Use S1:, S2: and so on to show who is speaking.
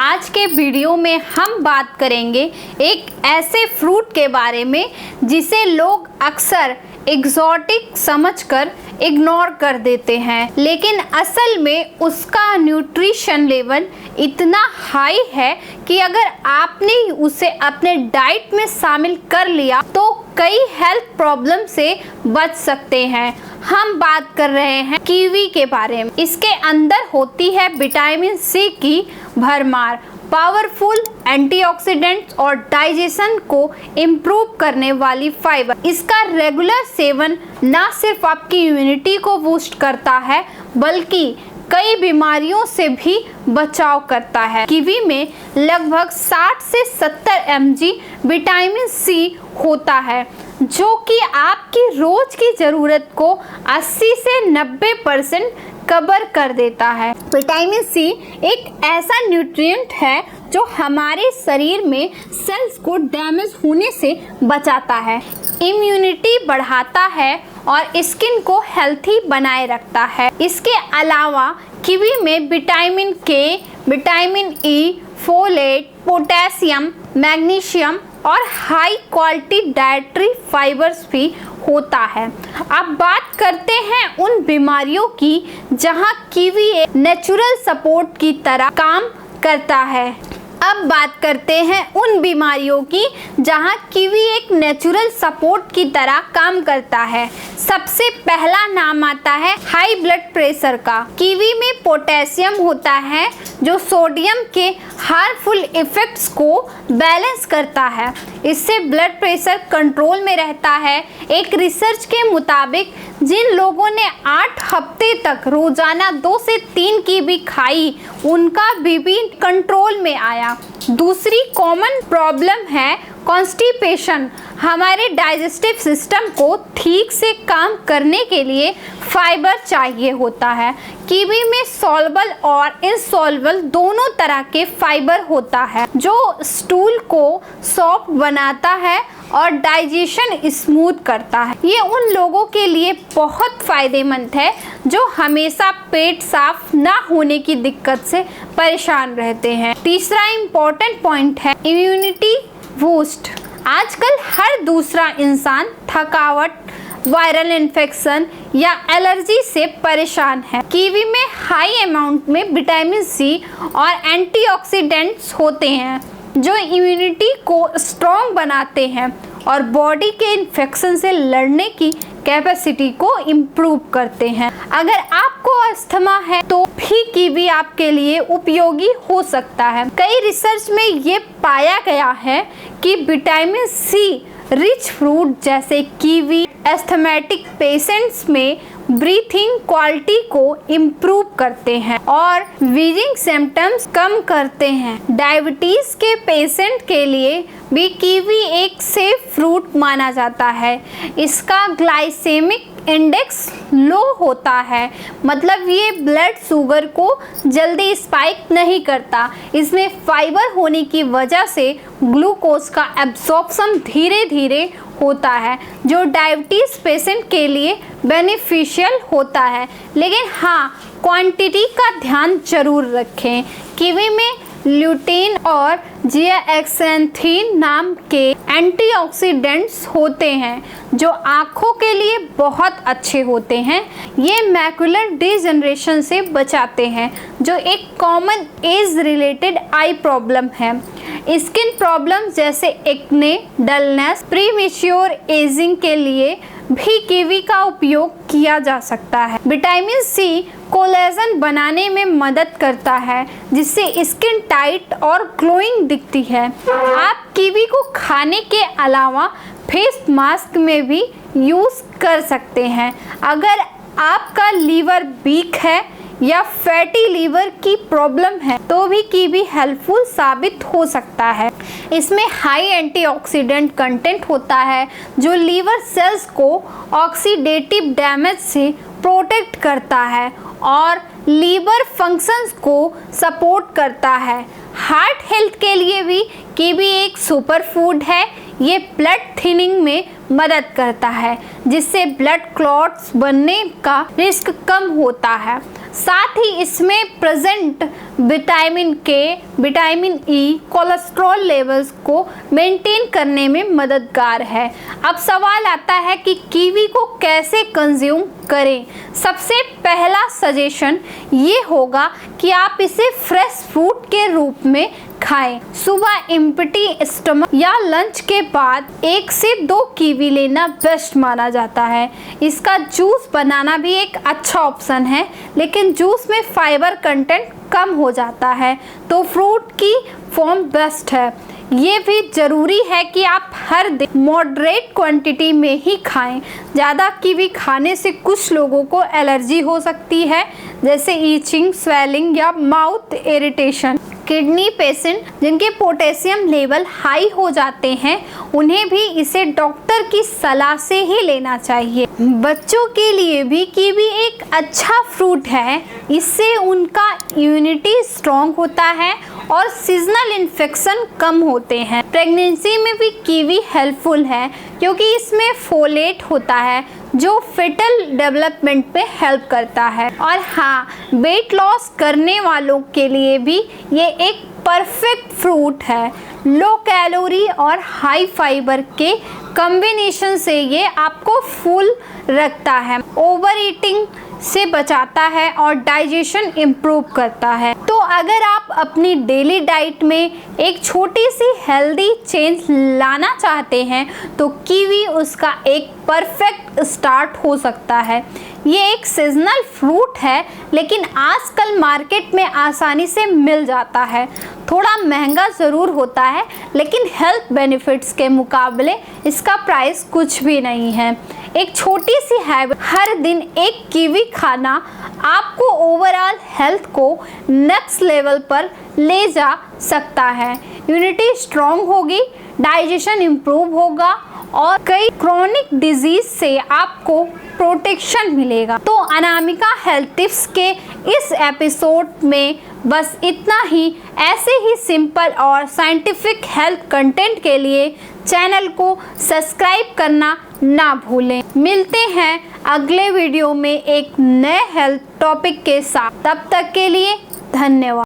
S1: आज के वीडियो में हम बात करेंगे एक ऐसे फ्रूट के बारे में जिसे लोग अक्सर एग्जॉटिक समझकर इग्नोर कर देते हैं, लेकिन असल में उसका न्यूट्रिशन लेवल इतना हाई है कि अगर आपने उसे अपने डाइट में शामिल कर लिया तो कई हेल्थ प्रॉब्लम से बच सकते हैं। हम बात कर रहे हैं कीवी के बारे में। इसके अंदर होती है विटामिन सी की भरमार, पावरफुल एंटीऑक्सीडेंट्स और डाइजेशन को इम्प्रूव करने वाली फाइबर। इसका रेगुलर सेवन न सिर्फ आपकी इम्यूनिटी को बूस्ट करता है बल्कि कई बीमारियों से भी बचाव करता है। कीवी में लगभग 60 से 70 mg विटामिन सी होता है जो कि आपकी रोज की ज़रूरत को 80 से 90% कवर कर देता है। विटामिन सी एक ऐसा न्यूट्रिएंट है जो हमारे शरीर में सेल्स को डैमेज होने से बचाता है, इम्यूनिटी बढ़ाता है और स्किन को हेल्थी बनाए रखता है। इसके अलावा कीवी में विटामिन के, vitamin E, folate, potassium, magnesium और हाई क्वालिटी डाइटरी फाइबर्स भी होता है। अब बात करते हैं उन बीमारियों की जहां कीवी एक नेचुरल सपोर्ट की तरह काम करता है। अब बात करते हैं उन बीमारियों की जहां कीवी एक नेचुरल सपोर्ट की तरह काम करता है। सबसे पहला नाम आता है हाई ब्लड प्रेशर का। कीवी में पोटेशियम होता है जो सोडियम के हार्मफुल इफेक्ट्स को बैलेंस करता है। इससे ब्लड प्रेशर कंट्रोल में रहता है। एक रिसर्च के मुताबिक जिन लोगों ने 8 हफ्ते तक रोजाना 2 से 3 कीवी खाई उनका बीपी कंट्रोल में आया। दूसरी कॉमन प्रॉब्लम है कॉन्स्टिपेशन। हमारे डाइजेस्टिव सिस्टम को ठीक से काम करने के लिए फाइबर चाहिए होता है। कीवी में सॉल्युबल और इनसॉल्युबल दोनों तरह के फाइबर होता है जो स्टूल को सॉफ्ट बनाता है और डाइजेशन स्मूथ करता है। ये उन लोगों के लिए बहुत फायदेमंद है जो हमेशा पेट साफ ना होने की दिक्कत से परेशान रहते हैं। तीसरा इम्पोर्टेंट पॉइंट है इम्यूनिटी बूस्ट। आजकल हर दूसरा इंसान थकावट, वायरल इन्फेक्शन या एलर्जी से परेशान है। कीवी में हाई अमाउंट में विटामिन सी और एंटीऑक्सीडेंट्स होते हैं जो इम्यूनिटी को स्ट्रॉन्ग बनाते हैं और बॉडी के इन्फेक्शन से लड़ने की कैपेसिटी को इम्प्रूव करते हैं। अगर आपको अस्थमा है तो भी कीवी आपके लिए उपयोगी हो सकता है। कई रिसर्च में ये पाया गया है कि विटामिन सी रिच फ्रूट जैसे कीवी एस्थमेटिक पेशेंट्स में ब्रीथिंग क्वालिटी को इम्प्रूव करते हैं और वीजिंग सिम्टम्स कम करते हैं। डायबिटीज के पेशेंट के लिए भी कीवी एक सेफ फ्रूट माना जाता है। इसका ग्लाइसेमिक इंडेक्स लो होता है, मतलब ये ब्लड शुगर को जल्दी स्पाइक नहीं करता। इसमें फाइबर होने की वजह से ग्लूकोज का एब्जॉर्प्शन धीरे धीरे होता है जो डायबिटीज पेशेंट के लिए बेनिफिशियल होता है। लेकिन हाँ, क्वांटिटी का ध्यान जरूर रखें। कीवी में ल्यूटीन और जियाक्सैंथिन नाम के एंटीऑक्सीडेंट्स होते हैं जो आँखों के लिए बहुत अच्छे होते हैं। ये मैकुलर डिजनरेशन से बचाते हैं जो एक common age related I problem है। स्किन प्रॉब्लम जैसे एक्ने, डलनेस, प्रीमेच्योर एजिंग के लिए भी कीवी का उपयोग किया जा सकता है। विटामिन सी कोलेजन बनाने में मदद करता है जिससे स्किन टाइट और ग्लोइंग दिखती है। आप कीवी को खाने के अलावा फेस मास्क में भी यूज़ कर सकते हैं। अगर आपका लीवर वीक है या फैटी लीवर की प्रॉब्लम है तो भी कीवी हेल्पफुल साबित हो सकता है। इसमें हाई एंटीऑक्सीडेंट कंटेंट होता है जो लीवर सेल्स को ऑक्सीडेटिव डैमेज से प्रोटेक्ट करता है और लीवर फंक्शंस को सपोर्ट करता है। हार्ट हेल्थ के लिए भी कीवी एक सुपर फूड है। ये ब्लड थिनिंग में मदद करता है जिससे ब्लड क्लॉट्स बनने का रिस्क कम होता है। साथ ही इसमें प्रेजेंट विटामिन के, विटामिन ई कोलेस्ट्रॉल लेवल्स को मेंटेन करने में मददगार है। अब सवाल आता है कि कीवी को कैसे कंज्यूम करें। सबसे पहला सजेशन ये होगा कि आप इसे फ्रेश फ्रूट के रूप में खाएं। सुबह एम्प्टी स्टमक या लंच के बाद 1 से 2 कीवी लेना बेस्ट माना जाता है। इसका जूस बनाना भी एक अच्छा ऑप्शन है, लेकिन जूस में फाइबर कंटेंट कम हो जाता है, तो फ्रूट की फॉर्म बेस्ट है। ये भी ज़रूरी है कि आप हर दिन मॉडरेट क्वांटिटी में ही खाएं। ज़्यादा कीवी खाने से कुछ लोगों को एलर्जी हो सकती है, जैसे ईचिंग, स्वेलिंग या माउथ इरिटेशन। किडनी पेशेंट जिनके पोटेशियम लेवल हाई हो जाते हैं, उन्हें भी इसे डॉक्टर की सलाह से ही लेना चाहिए। बच्चों के लिए भी कीवी एक अच्छा फ्रूट है। इससे उनका इम्यूनिटी स्ट्रॉन्ग होता है और सीजनल इन्फेक्शन कम होते हैं। प्रेगनेंसी में भी कीवी हेल्पफुल है क्योंकि इसमें फोलेट होता है जो फेटल डेवलपमेंट में हेल्प करता है। और हाँ, वेट लॉस करने वालों के लिए भी ये एक परफेक्ट फ्रूट है। लो कैलोरी और हाई फाइबर के कॉम्बिनेशन से ये आपको फुल रखता है, ओवर ईटिंग से बचाता है और डाइजेशन इम्प्रूव करता है। तो अगर आप अपनी डेली डाइट में एक छोटी सी हेल्दी चेंज लाना चाहते हैं तो कीवी उसका एक परफेक्ट स्टार्ट हो सकता है। ये एक सीजनल फ्रूट है, लेकिन आजकल मार्केट में आसानी से मिल जाता है। थोड़ा महंगा ज़रूर होता है, लेकिन हेल्थ बेनिफिट्स के मुकाबले इसका प्राइस कुछ भी नहीं है। एक छोटी सी हैबिट, हर दिन 1 कीवी खाना आपको ओवरऑल हेल्थ को नेक्स्ट लेवल पर ले जा सकता है। इम्यूनिटी स्ट्रॉन्ग होगी, डाइजेशन इम्प्रूव होगा और कई क्रोनिक डिजीज से आपको प्रोटेक्शन मिलेगा। तो अनामिका हेल्थ टिप्स के इस एपिसोड में बस इतना ही। ऐसे ही सिंपल और साइंटिफिक हेल्थ कंटेंट के लिए चैनल को सब्सक्राइब करना ना भूलें। मिलते हैं अगले वीडियो में एक नए हेल्थ टॉपिक के साथ। तब तक के लिए धन्यवाद।